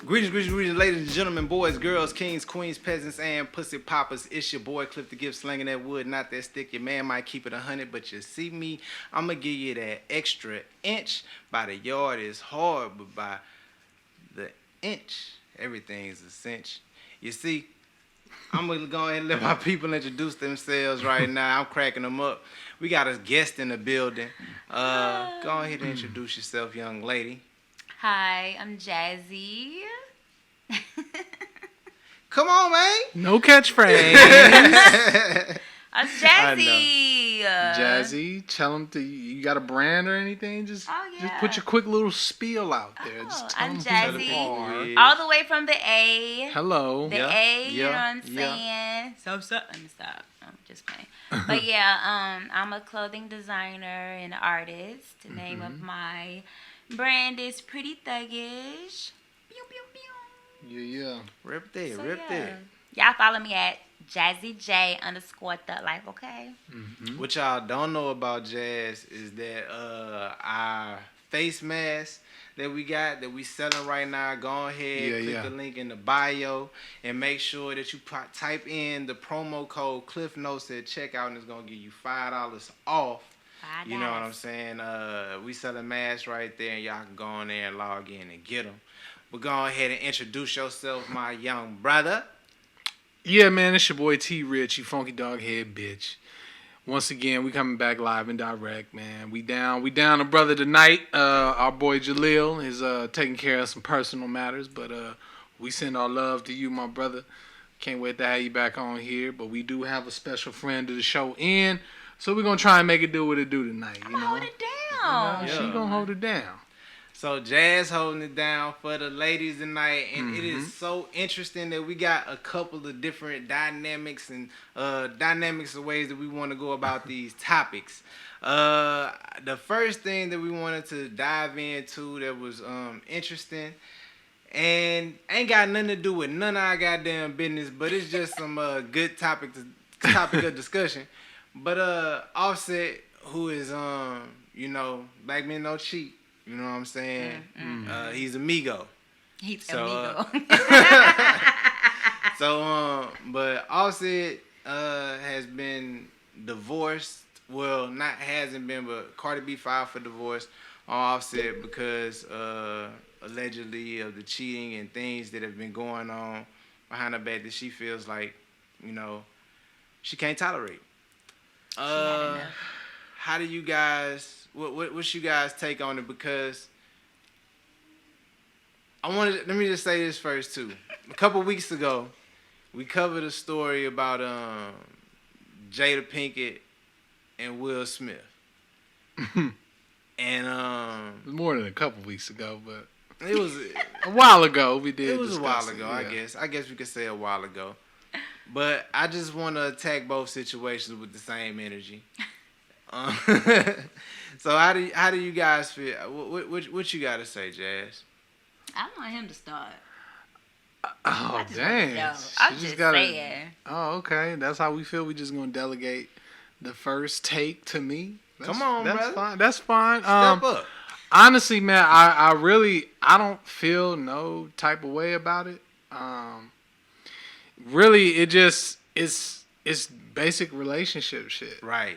Greetings, ladies and gentlemen, boys, girls, kings, queens, peasants, and pussy poppers. It's your boy Cliff the Gift, slinging that wood, not that stick. Your man might keep it 100, but you see me, I'ma give you that extra inch. By the yard is hard, but by the inch, everything's a cinch. You see, I'm gonna go ahead and let my people introduce themselves right now. I'm cracking them up. We got a guest in the building. Go ahead and introduce yourself, young lady. Hi, I'm Jazi. Come on, man. No catchphrase. I'm I Jazi. Jazzy, tell them you got a brand or anything? Just put your quick little spiel out there. Just tell I'm them who you Jazi. are. All the way from the A. Hello. The A, you know what I'm saying? So, let me stop. I'm just playing. But yeah, I'm a clothing designer and artist. The name of my brand is Pretty Thuggish. Pew, pew, pew. Yeah. Rip there, So, rip yeah. there. Y'all follow me at JazzyJ_Thug Life, okay? What y'all don't know about Jazz is that our face mask that we got that we selling right now. Go ahead, click the link in the bio, and make sure that you type in the promo code Cliff Notes at checkout, and it's gonna give you $5 off. You know what I'm saying? We selling masks right there, and y'all can go on there and log in and get them. But go ahead and introduce yourself, my young brother. Yeah, man, it's your boy T Rich, you funky dog head bitch. Once again, we coming back live and direct, man. We down a brother tonight. Our boy Jaleel is taking care of some personal matters, but we send our love to you, my brother. Can't wait to have you back on here. But we do have a special friend of the show in, so we're gonna try and make it do what it do tonight. You know, Hold it down. She gonna hold it down. So Jazz holding it down for the ladies tonight, and it is so interesting that we got a couple of different dynamics and dynamics of ways that we want to go about these topics. The first thing that we wanted to dive into that was interesting and ain't got nothing to do with none of our goddamn business, but it's just some good topic of discussion. But Offset, who is black men don't cheat. You know what I'm saying? He's amigo. He's amigo. But Offset has been divorced. Well, not hasn't been, but Cardi B filed for divorce on Offset because allegedly of the cheating and things that have been going on behind her back that she feels like, she can't tolerate. How do you guys? What's you guys take on it? Because let me just say this first too. A couple weeks ago, we covered a story about Jada Pinkett and Will Smith. And It was more than a couple weeks ago, but it was a while ago we did. It was a while it, ago, yeah. I guess we could say a while ago. But I just want to attack both situations with the same energy. So how do you guys feel? What you got to say, Jazz? I want him to start. Oh, dang. I'm just saying. Oh, okay. That's how we feel. We just going to delegate the first take to me. Come on, that's brother. Fine. That's fine. Step up. Honestly, man, I don't feel no type of way about it. Really, it's basic relationship shit. Right.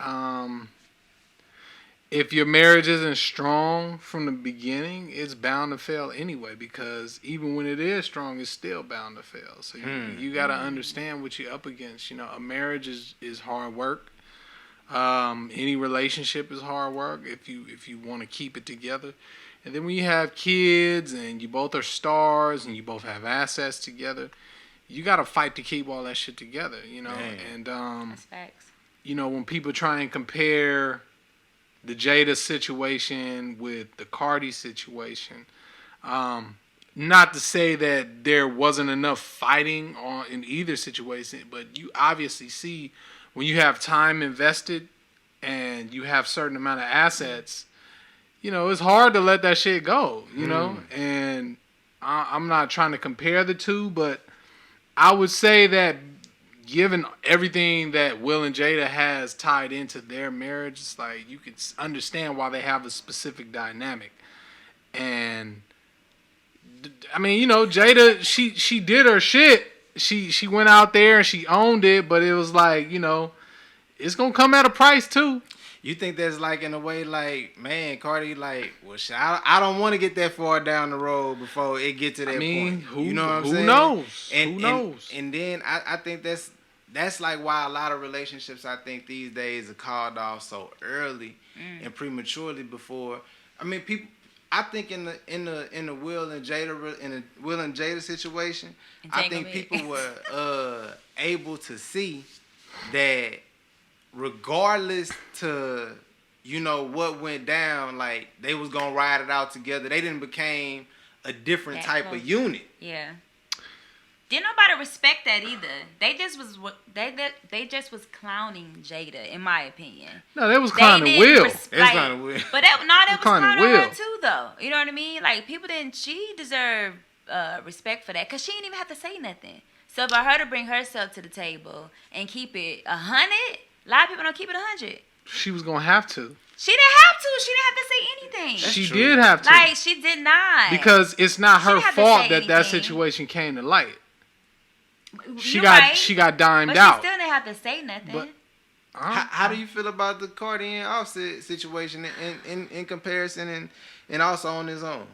If your marriage isn't strong from the beginning, it's bound to fail anyway, because even when it is strong, it's still bound to fail. So you got to understand what you're up against. A marriage is hard work. Any relationship is hard work if you want to keep it together. And then when you have kids and you both are stars and you both have assets together, you got to fight to keep all that shit together, Man. And That's facts. when people try and compare the Jada situation with the Cardi situation, not to say that there wasn't enough fighting in either situation, but you obviously see when you have time invested and you have certain amount of assets, it's hard to let that shit go, and I'm not trying to compare the two, but I would say that given everything that Will and Jada has tied into their marriage, it's like you can understand why they have a specific dynamic. And I mean, you know, Jada, she did her shit. She went out there and she owned it, but it was like, you know, it's gonna come at a price too. You think that's like in a way like, man, Cardi, like, well, shit, I don't want to get that far down the road before it get to that point. You know what I'm saying? Who knows? And, who knows? And then I think that's like why a lot of relationships I think these days are called off so early and prematurely before. I mean, people. I think in the Will and Jada situation, I think people were able to see that regardless to, you know, what went down, like they was gonna ride it out together. They didn't became a different type of unit. Yeah. Didn't nobody respect that either. They just was clowning Jada, in my opinion. No, they was clowning Will. It's clowning Will. But that was clowning Will her too, though. You know what I mean? Like people didn't. She deserved respect for that because she didn't even have to say nothing. So for her to bring herself to the table and keep it 100, a lot of people don't keep it 100. She was gonna have to. She didn't have to. She didn't have to say anything. She did have to. Like she did not. Because it's not her fault that situation came to light. She got dimed out. But she still didn't have to say nothing. But, how do you feel about the Cardi and Offset situation in comparison and also on his own?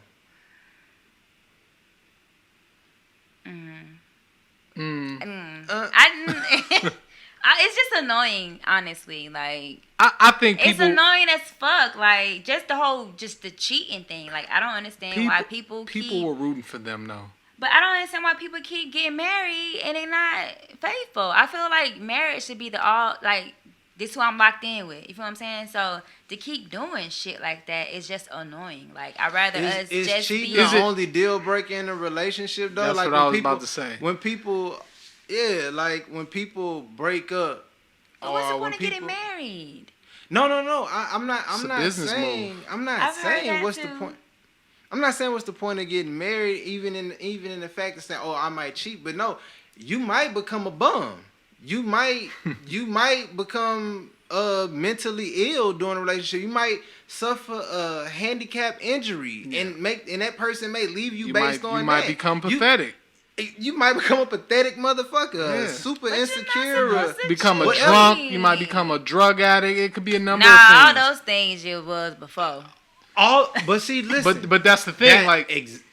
It's just annoying, honestly. Like I think people, it's annoying as fuck. Like just the cheating thing. Like I don't understand why people were rooting for them though. But I don't understand why people keep getting married and they're not faithful. I feel like marriage should be this is who I'm locked in with. You feel what I'm saying? So to keep doing shit like that is just annoying. Like I'd rather us is just cheating be the only deal breaker in a relationship though? That's like what I was about to say. When people when people break up, but what's the point of getting married? No. I'm not saying what's the point. I'm not saying what's the point of getting married, even in the fact of saying, oh, I might cheat, but no, you might become a bum. You might become mentally ill during a relationship. You might suffer a handicap injury, and that person may leave you based on that. You might become pathetic. You might become a pathetic motherfucker, super insecure, become a drunk. You might become a drug addict. It could be a number of things. things. All those things you was before. But see, listen. But that's the thing.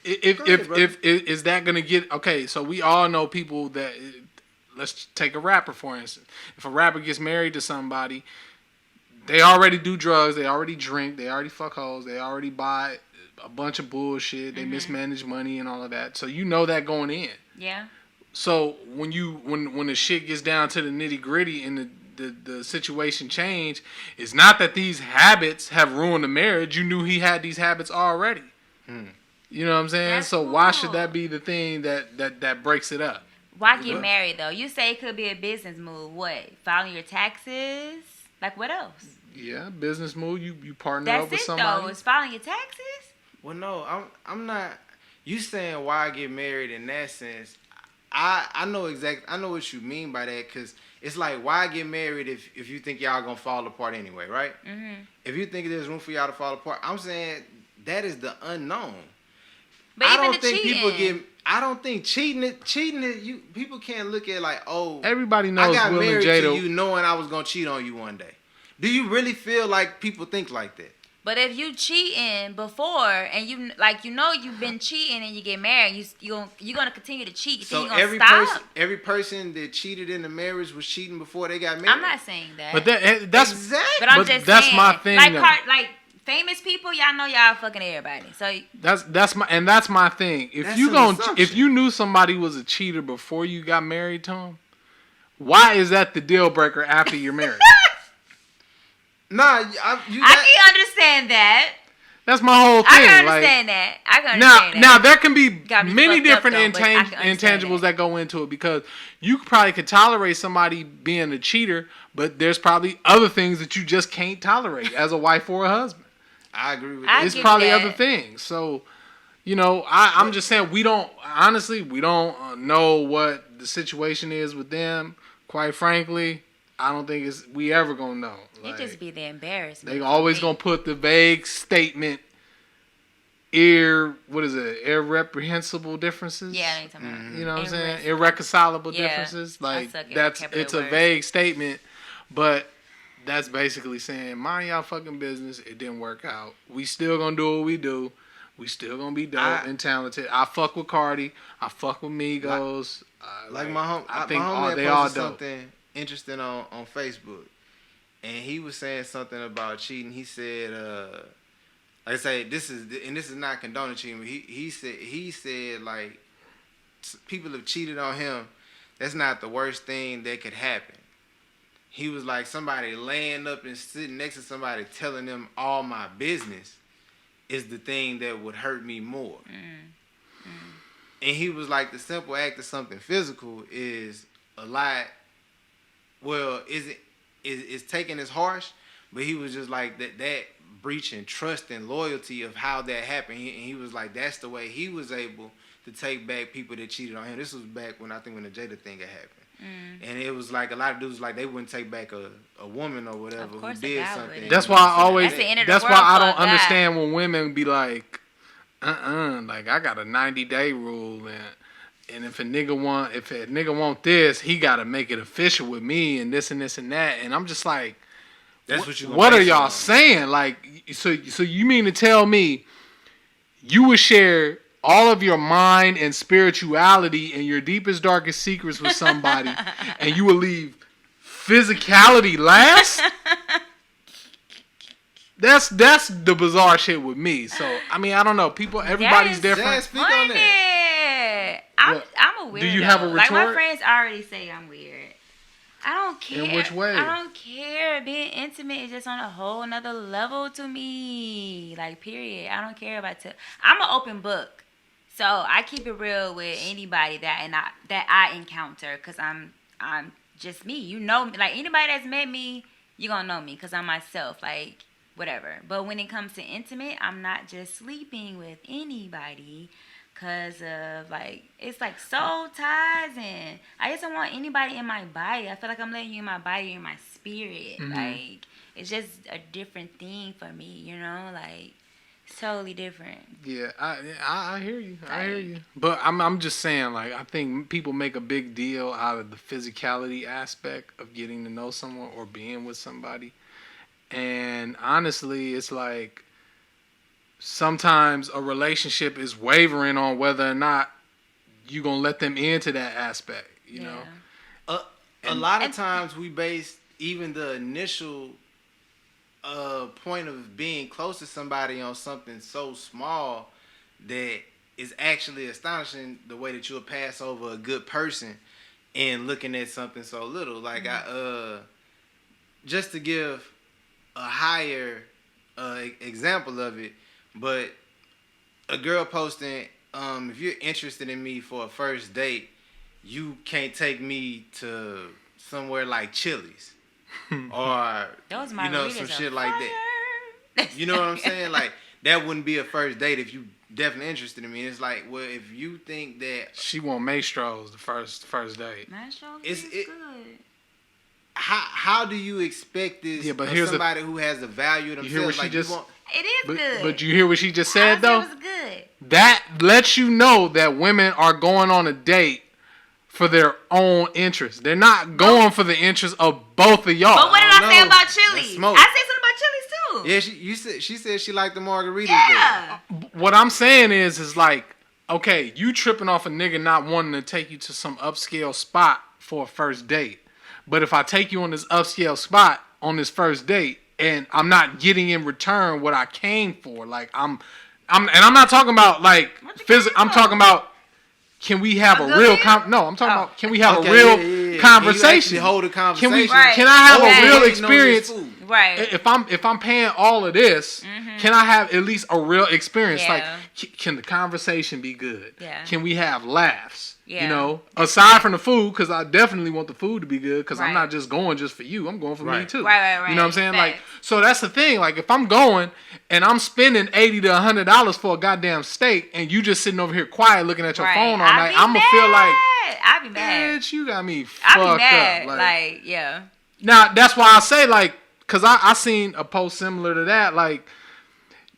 If is that gonna get okay? So we all know people that. Let's take a rapper for instance. If a rapper gets married to somebody, they already do drugs. They already drink. They already fuck hoes. They already buy a bunch of bullshit. They mismanage money and all of that. So you know that going in. Yeah. So when the shit gets down to the nitty gritty and the situation change, it's not that these habits have ruined the marriage. You knew he had these habits already. You know what I'm saying? That's so cool. Why should that be the thing that breaks it up? Why get married though? You say it could be a business move. What? Filing your taxes? Like what else? Yeah, business move. You partner That's up with it, somebody. Though. It's filing your taxes. Well, no, I'm not. You saying why get married in that sense? I know what you mean by that, because it's like, why get married if you think y'all gonna fall apart anyway, right? If you think there's room for y'all to fall apart, I'm saying that is the unknown. But I even don't the think cheating. people get. I don't think cheating it. People can't look at like, oh, everybody knows I got Will married and Jada. to you knowing I was gonna cheat on you one day. Do you really feel like people think like that? But if you cheating before and you've been cheating and you get married, you're gonna continue to cheat. So you gonna stop? every person that cheated in the marriage was cheating before they got married. I'm not saying that. But that's exactly. But I'm just that's saying, my thing. Like famous people, y'all know y'all fucking everybody. So that's my thing. If you knew somebody was a cheater before you got married to him, why is that the deal breaker after you're married? Nah, I can understand that. That's my whole thing. I can understand that. Now there can be many different intangibles that go into it, because you probably could tolerate somebody being a cheater, but there's probably other things that you just can't tolerate as a wife or a husband. I agree with that. It's probably other things. So, I'm just saying we don't know what the situation is with them. Quite frankly, I don't think we ever gonna know. It just be the embarrassment. They always gonna put the vague statement irreprehensible differences. Yeah, I know what you're talking about. You know what I'm saying? Irreconcilable differences. Like it's a vague statement, but that's basically saying mind y'all fucking business. It didn't work out. We still gonna do what we do. We still gonna be dope and talented. I fuck with Cardi. I fuck with Migos. Like my homie they posted something interesting on Facebook, and he was saying something about cheating. He said, like I say, this is not condoning cheating. But he said like people have cheated on him. That's not the worst thing that could happen. He was like somebody laying up and sitting next to somebody telling them all my business is the thing that would hurt me more. And he was like, the simple act of something physical is a lot. Well, is taken as harsh, but he was just like that breaching trust and loyalty of how that happened. And he was like, that's the way he was able to take back people that cheated on him. This was back when I think when the Jada thing had happened. And it was like a lot of dudes like they wouldn't take back a woman or whatever who did something. That's why I always. That's why I don't understand when women be like, like I got a 90-day rule and if a nigga want this, he gotta make it official with me and this and this and that. And I'm just like, that's what are y'all saying? Like, so you mean to tell me you would share all of your mind and spirituality and your deepest, darkest secrets with somebody, and you will leave physicality last? That's the bizarre shit with me. So I mean, I don't know. Everybody's different. Speak on that. I'm a weirdo. Do you have a retort? Like my friends already say I'm weird. I don't care. In which way? I don't care. Being intimate is just on a whole another level to me. Like, period. I don't care about I'm an open book. So I keep it real with anybody that I encounter, because I'm just me. You know me. Like, anybody that's met me, you gonna know me because I'm myself. Like, whatever. But when it comes to intimate, I'm not just sleeping with anybody because of, like, it's like soul ties, and I just don't want anybody in my body. I feel like I'm letting you in my body or in my spirit. Like, it's just a different thing for me, you know? Like, totally different. Yeah, I hear you. I hear you. But I'm just saying, like, I think people make a big deal out of the physicality aspect of getting to know someone or being with somebody. And honestly, it's like sometimes a relationship is wavering on whether or not you're going to let them into that aspect, you know? A lot of times we base even the initial point of being close to somebody on something so small that is actually astonishing, the way that you'll pass over a good person and looking at something so little. Like, just to give a higher example of it, but a girl posting, if you're interested in me for a first date, you can't take me to somewhere like Chili's. Or, some shit like that. You know what I'm saying? Like, that wouldn't be a first date if you definitely interested in me. It's like, well, if you think that she want maestros the first date. Maestros is good. How do you expect this of somebody who has a value themselves? You hear what she just? It is good. But you hear what she just said though? It was good. That lets you know that women are going on a date for their own interest. They're not going for the interest of both of y'all. But what did I say about Chili's? I said something about Chili's too. Yeah, she said she liked the margaritas. Yeah. There. What I'm saying is like, okay, you tripping off a nigga not wanting to take you to some upscale spot for a first date. But if I take you on this upscale spot on this first date and I'm not getting in return what I came for, like I'm not talking about like I'm talking about, can we have a real I'm talking about, can we have a real conversation? Can hold a conversation? Can I have a real experience? Right. If I'm paying all of this, can I have at least a real experience? Yeah. Like, can the conversation be good? Yeah. Can we have laughs? Yeah. You know, aside from the food, because I definitely want the food to be good, because I'm not just going just for you. I'm going for me too. Right. You know what I'm saying? Like, so that's the thing. Like, if I'm going and I'm spending $80 to $100 for a goddamn steak, and you just sitting over here quiet looking at your phone all night, I'm gonna feel like, I'd be mad. Bitch, you got me fucked I'd be mad. up. Like, yeah. Now that's why I say, like, because I seen a post similar to that. Like,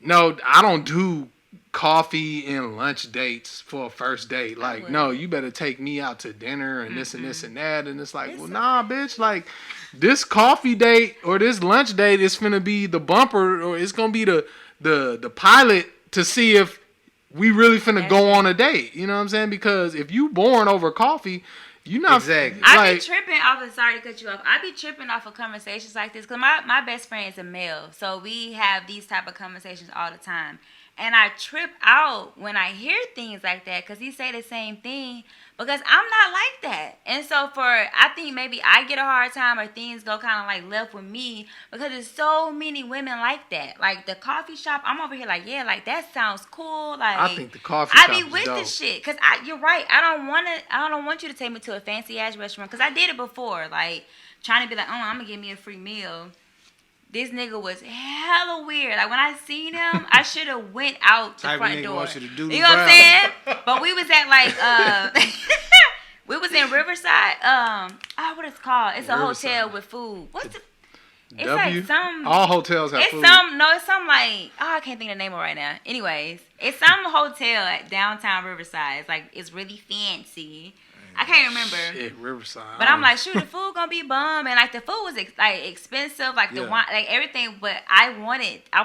no, I don't do coffee and lunch dates for a first date. Like, no, you better take me out to dinner and this and this and that. And it's like, well, nah, bitch. Like, this coffee date or this lunch date is finna be the bumper, or it's gonna be the pilot to see if we really finna go on a date. You know what I'm saying? Because if you born over coffee, you not exactly. I be tripping off of, sorry to cut you off, I be tripping off of conversations like this because my best friend is a male, so we have these type of conversations all the time. And I trip out when I hear things like that because he say the same thing because I'm not like that. And so I think maybe I get a hard time or things go kind of like left with me because there's so many women like that. Like the coffee shop, I'm over here like, yeah, like that sounds cool. Like I think the coffee shop I be with this shit because you're right. I don't want you to take me to a fancy ass restaurant because I did it before. Like trying to be like, oh, I'm gonna give me a free meal. This nigga was hella weird. Like when I seen him, I should have went out the front door. Wants you to do you know what I'm saying? But we was at like we was in Riverside. What it's called? It's a hotel with food. What's the? It's like some. All hotels have food. It's some like I can't think of the name of it right now. Anyways, it's some hotel at downtown Riverside. It's like it's really fancy. I can't remember. Shit, Riverside. But I'm like, shoot, the food gonna be bomb, and like the food was like expensive, like the wine, like everything. But I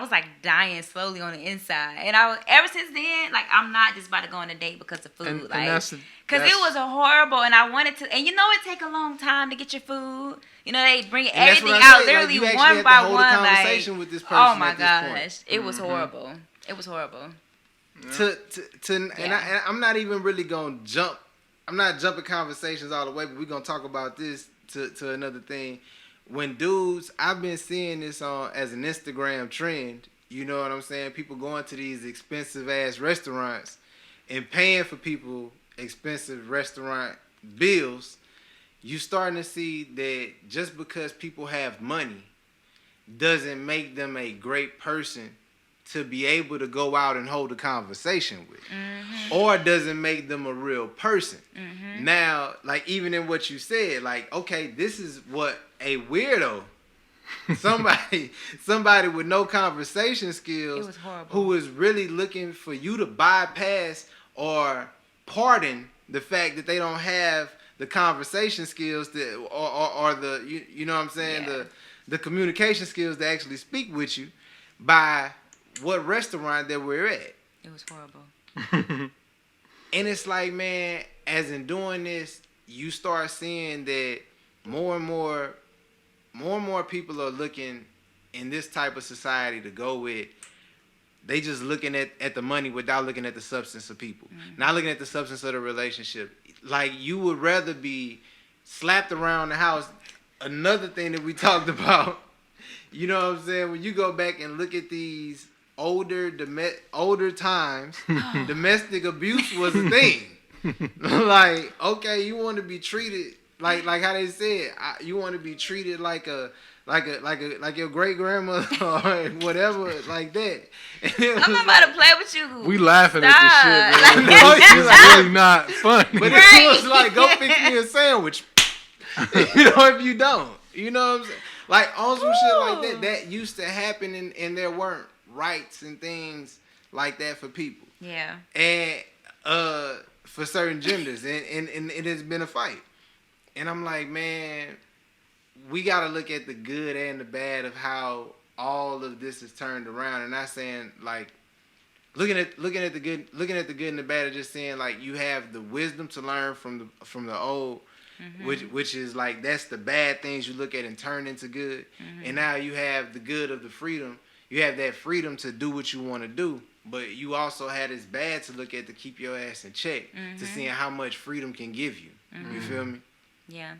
was like dying slowly on the inside, and ever since then, like I'm not just about to go on a date because of food, because it was a horrible, and I wanted to, and you know it take a long time to get your food. You know they bring everything out literally like, one by one. Like, with this person oh my gosh, it was horrible. It was horrible. Yeah. And I'm not even really gonna jump. I'm not jumping conversations all the way, but we're going to talk about this to another thing. When dudes, I've been seeing this as an Instagram trend, you know what I'm saying? People going to these expensive-ass restaurants and paying for people expensive restaurant bills. You starting to see that just because people have money doesn't make them a great person to be able to go out and hold a conversation with, or doesn't make them a real person. Now, like even in what you said, like okay, this is what a weirdo, somebody with no conversation skills, who is really looking for you to bypass or pardon the fact that they don't have the conversation skills that, or the you know what I'm saying, the communication skills to actually speak with you by what restaurant that we're at. It was horrible. And it's like, man, as in doing this, you start seeing that more and more people are looking in this type of society to go with. They just looking at the money without looking at the substance of people. Not looking at the substance of the relationship. Like you would rather be slapped around the house. Another thing that we talked about, you know what I'm saying? When you go back and look at these older times, domestic abuse was a thing. Like, okay, you want to be treated like how they said, you want to be treated like your great grandmother or whatever, like that. I'm not about to play with you. We laughing at this shit, man. It's really not funny. But it was like, go fix me a sandwich. You know, if you don't, you know what I'm saying? Like on some shit like that used to happen, and there weren't rights and things like that for people. Yeah. And for certain genders, and it has been a fight. And I'm like, man, we got to look at the good and the bad of how all of this is turned around. And not saying like looking at the good and the bad, and just saying like you have the wisdom to learn from the old. Which is like that's the bad things you look at and turn into good, and now you have the good of the freedom. You have that freedom to do what you want to do, but you also had this bad to look at to keep your ass in check, to seeing how much freedom can give you. You feel me? Yeah.